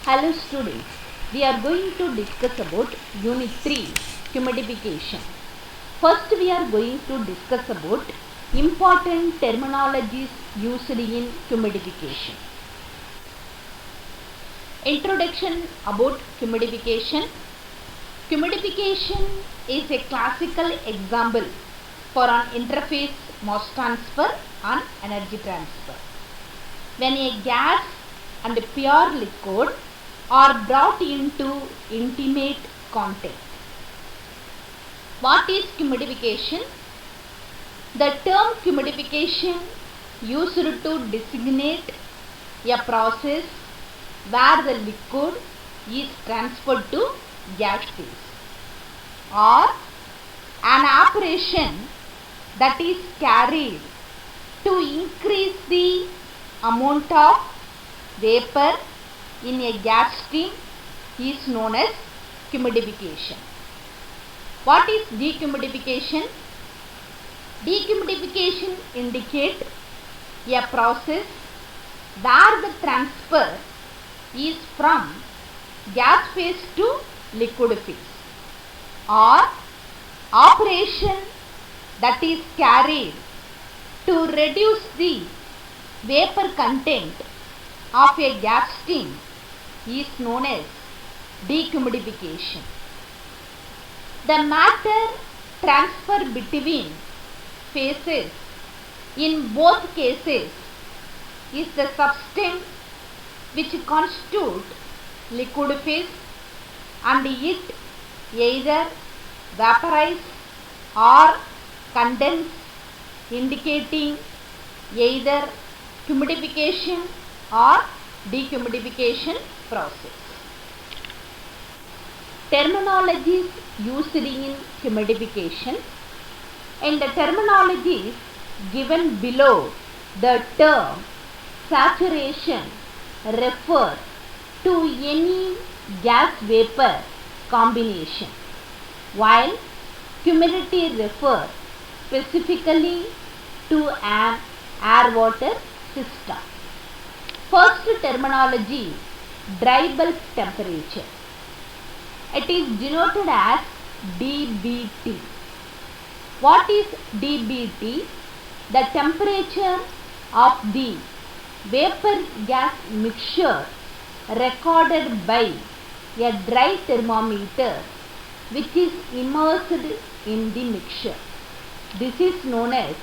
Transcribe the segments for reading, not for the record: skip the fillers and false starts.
Hello students, we are going to discuss about Unit 3 Humidification. First we are going to discuss about important terminologies used in humidification. Introduction about humidification. Humidification is a classical example for an interface mass transfer and energy transfer. When a gas and pure liquid are brought into intimate contact. What is humidification? The term humidification used to designate a process where the liquid is transferred to gas phase, or an operation that is carried to increase the amount of vapor in a gas stream is known as humidification. What is dehumidification? Dehumidification indicates a process where the transfer is from gas phase to liquid phase, or operation that is carried to reduce the vapor content of a gas stream is known as dehumidification. The matter transfer between phases in both cases is the substance which constitutes liquid phase, and it either vaporize or condense, indicating either humidification or dehumidification process. Terminologies used in humidification. In the terminologies given below, the term saturation refers to any gas vapor combination, while humidity refers specifically to an air water system. First terminology, dry bulk temperature. It is denoted as dBT. What is dBT? The temperature of the vapor gas mixture recorded by a dry thermometer which is immersed in the mixture. This is known as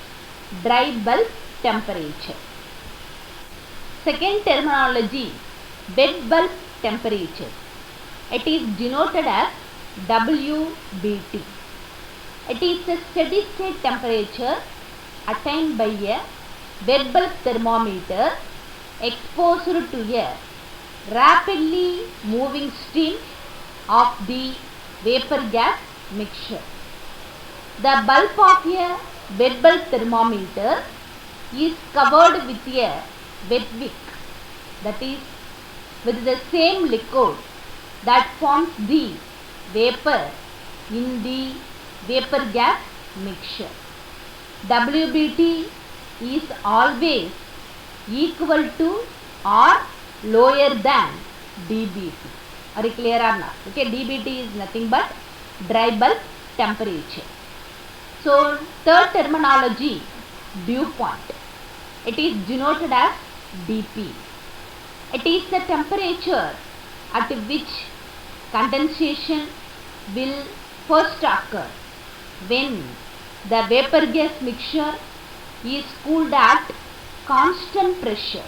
dry bulk temperature. Second terminology, wet bulk temperature. It is denoted as WBT. It is a steady state temperature attained by a wet bulk thermometer exposed to a rapidly moving stream of the vapor gas mixture. The bulb of a wet bulk thermometer is covered with a wet wick, that is, with the same liquid that forms the vapor in the vapor gas mixture. WBT is always equal to or lower than dBT. Are you clear or not? Okay, dBT is nothing but dry bulk temperature. So, third terminology, dew point. It is denoted as dP. It is the temperature at which condensation will first occur when the vapor gas mixture is cooled at constant pressure.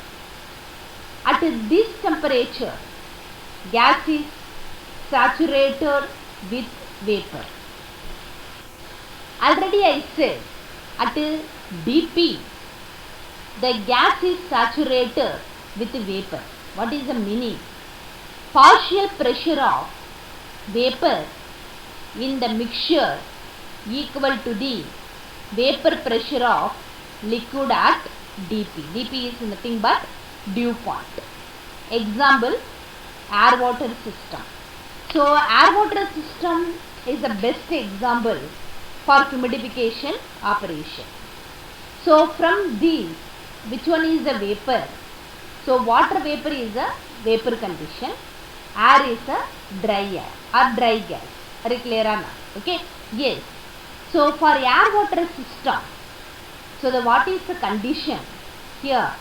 At this temperature, gas is saturated with vapor. Already I said, at dP, the gas is saturated with vapor. What is the meaning? Partial pressure of vapor in the mixture equal to the vapor pressure of liquid at dP. dP is nothing but dew point. Example, air water system. So, air water system is the best example for humidification operation. So, from these, which one is the vapor? So water vapor is a vapor condition Air is a dry air or dry gas. Are you clear or not? Okay. Yes. So for air water system, so what is the condition here?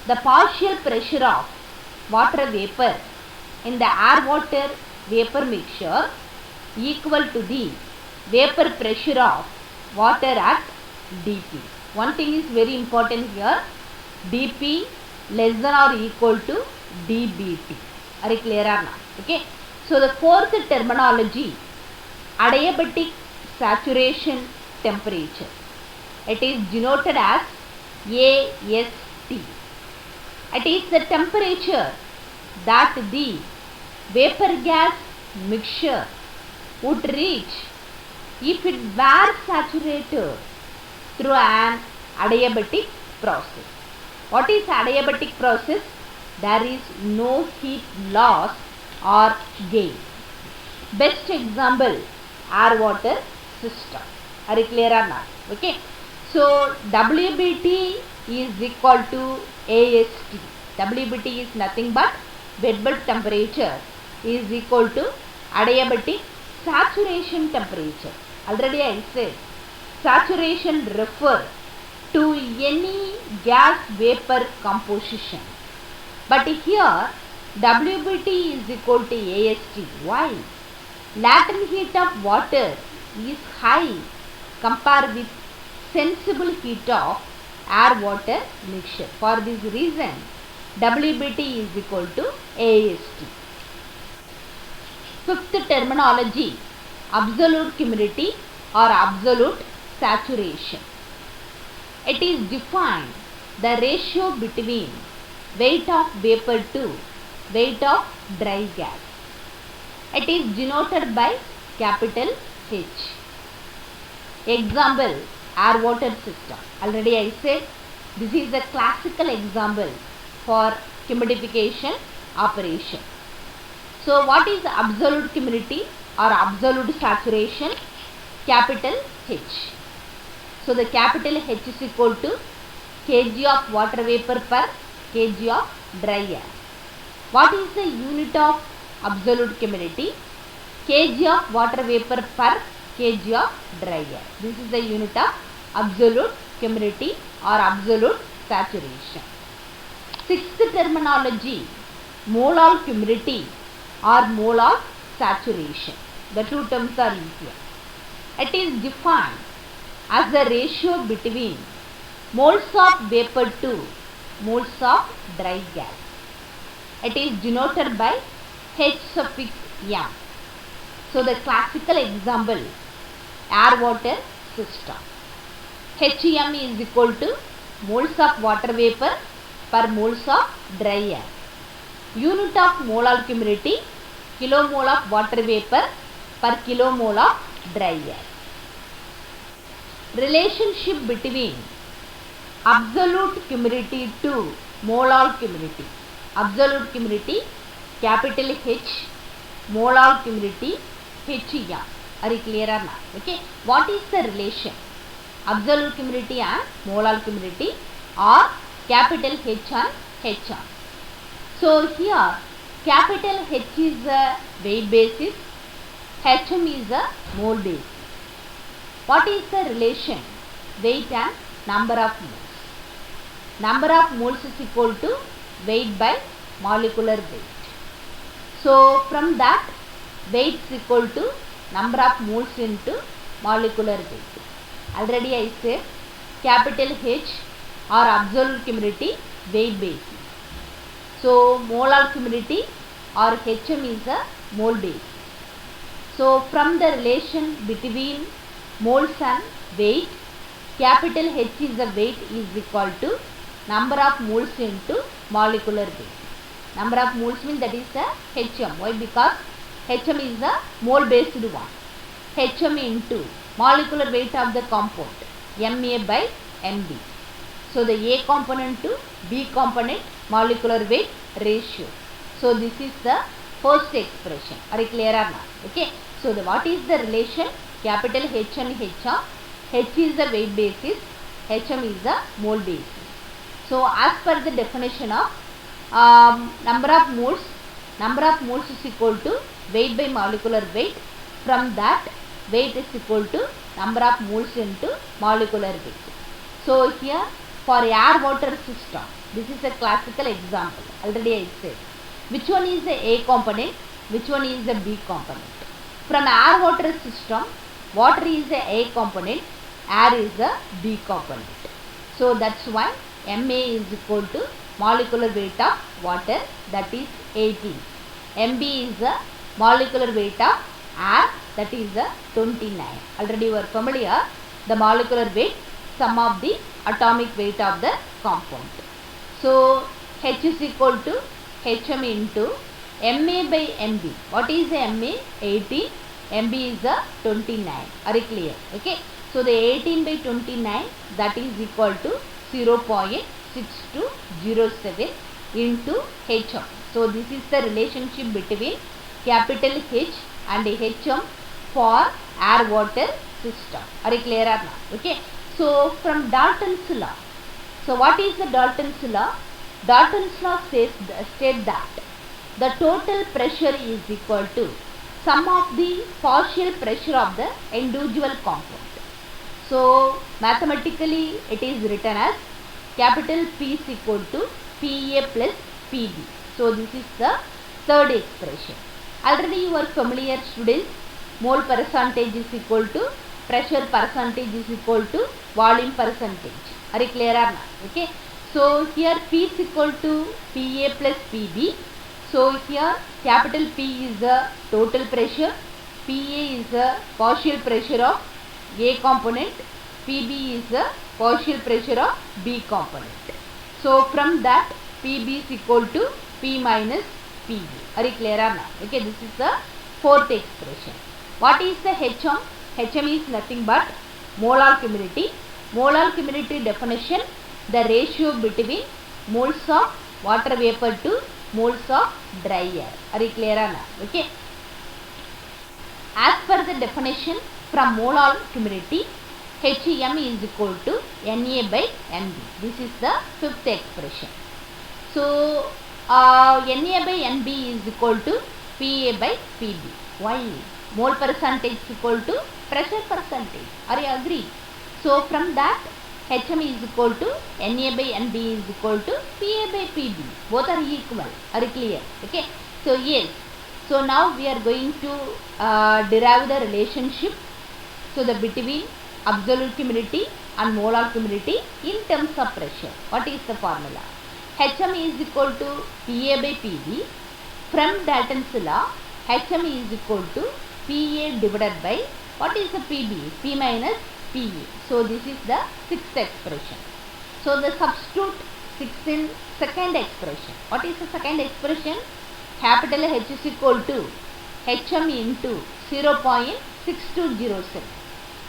The partial pressure of water vapor in the air water vapor mixture equal to the vapor pressure of water at dP. One thing is very important here, dP less than or equal to dBT. Are you clear or not? Okay. So the fourth terminology, adiabatic saturation temperature. It is denoted as AST. It is the temperature that the vapor gas mixture would reach if it were saturated through an adiabatic process. What is adiabatic process? There is no heat loss or gain. Best example, air water system. Are you clear or not? Okay. So WBT is equal to AST. WBT is nothing but wet bulb temperature is equal to adiabatic saturation temperature. Already I said saturation refer to any gas vapor composition. But here WBT is equal to AST. Why? Latent heat of water is high compared with sensible heat of air water mixture. For this reason WBT is equal to AST. Fifth terminology, absolute humidity or absolute saturation. It is defined the ratio between weight of vapor to weight of dry gas. It is denoted by capital H. Example, air water system. Already I said this is a classical example for humidification operation. So what is absolute humidity or absolute saturation? Capital H. So the capital H is equal to kg of water vapor per kg of dry air. What is the unit of absolute humidity? Kg of water vapor per kg of dry air. This is the unit of absolute humidity or absolute saturation. Sixth terminology, molar humidity or molar saturation. The two terms are easier. It is defined as the ratio between moles of vapor to moles of dry gas. It is denoted by H suffix m. So the classical example, air water system. HM is equal to moles of water vapor per moles of dry air. Unit of molar humidity, kilomole of water vapor per kilomole of dry air. Relationship between absolute humidity to molar humidity. Absolute humidity capital H, molar humidity HM. Are you clear or not? Okay. What is the relation? Absolute humidity and molar humidity or capital H and HM. So here capital H is a weight basis, HM is a mole basis. What is the relation? Weight and number of moles. Number of moles is equal to weight by molecular weight. So from that, weight is equal to number of moles into molecular weight. Already I said capital H or absolute humidity weight basis. So molar humidity or HM is a mole basis. So from the relation between moles and weight, capital H is the weight is equal to number of moles into molecular weight. Number of moles means that is the HM. Why? Because HM is the mole based one. HM into molecular weight of the compound, MA by MB. So the A component to B component molecular weight ratio. So this is the first expression. Are you clear or not? Okay. So the what is the relation? Capital H and HM. H is the weight basis, HM is the mole basis. So as per the definition of number of moles number of moles is equal to weight by molecular weight. From that, weight is equal to number of moles into molecular weight. So here for air water system, this is a classical example. Already I said which one is the A component, which one is the B component. From air water system, water is the A component, air is the B component. So that's why MA is equal to molecular weight of water, that is 18. MB is the molecular weight of air, that is the 29. Already you are familiar, the molecular weight, sum of the atomic weight of the compound. So H is equal to HM into MA by MB. What is the MA? 18. MB is the 29. Are you clear? Okay. So the 18 by 29, that is equal to 0.6207 into HM. So this is the relationship between capital H and HM for air water system. Are you clear or not? Okay. So from Dalton's law. So what is the Dalton's law? Dalton's law says state that the total pressure is equal to sum of the partial pressure of the individual compound. So mathematically it is written as capital P is equal to PA plus PB. So this is the third expression. Already you are familiar, students. Mole percentage is equal to pressure percentage is equal to volume percentage. Are you clear or not? Okay. So here P is equal to PA plus PB. So here capital P is the total pressure, PA is the partial pressure of A component, PB is the partial pressure of B component. So from that, PB is equal to P minus PB. Are you clear or not? Okay, this is the fourth expression. What is the HM? HM is nothing but molar humidity. Molar humidity definition, the ratio between moles of water vapor to moles of dry air. Are you clear or not? Okay. As per the definition from molar humidity, HM is equal to Na by Nb. This is the fifth expression. So Na by Nb is equal to Pa by Pb. Why? Mole percentage is equal to pressure percentage. Are you agree? So from that, HM is equal to Na by Nb is equal to Pa by Pb. Both are equal. Are you clear? Okay. So yes. So now we are going to derive the relationship. So the between absolute humidity and molar humidity in terms of pressure. What is the formula? HM is equal to Pa by Pb. From Dalton's law, HM is equal to Pa divided by, what is the Pb? P minus Pa. So this is the sixth expression. So the substitute 6 in second expression. What is the second expression? Capital H is equal to HM into 0.6207.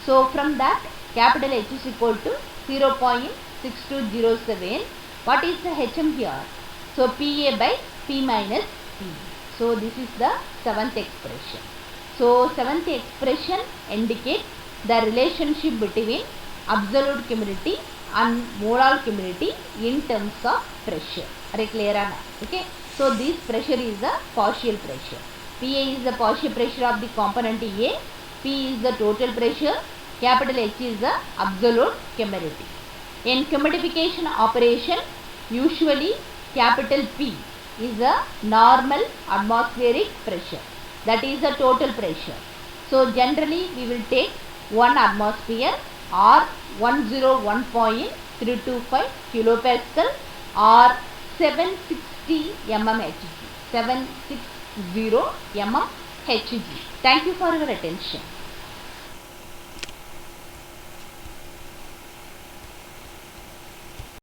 So from that, capital H is equal to 0.6207. What is the HM here? So Pa by P minus P. So this is the seventh expression. So seventh expression indicates the relationship between absolute humidity and molar humidity in terms of pressure. Are you clear or not? Okay. So this pressure is the partial pressure. Pa is the partial pressure of the component A. P is the total pressure. Capital H is the absolute humidity. In humidification operation, usually capital P is the normal atmospheric pressure. That is the total pressure. So generally we will take 1 atmosphere or 101.325 kilopascal or 760 mmHg. 760 mmHg. Thank you for your attention.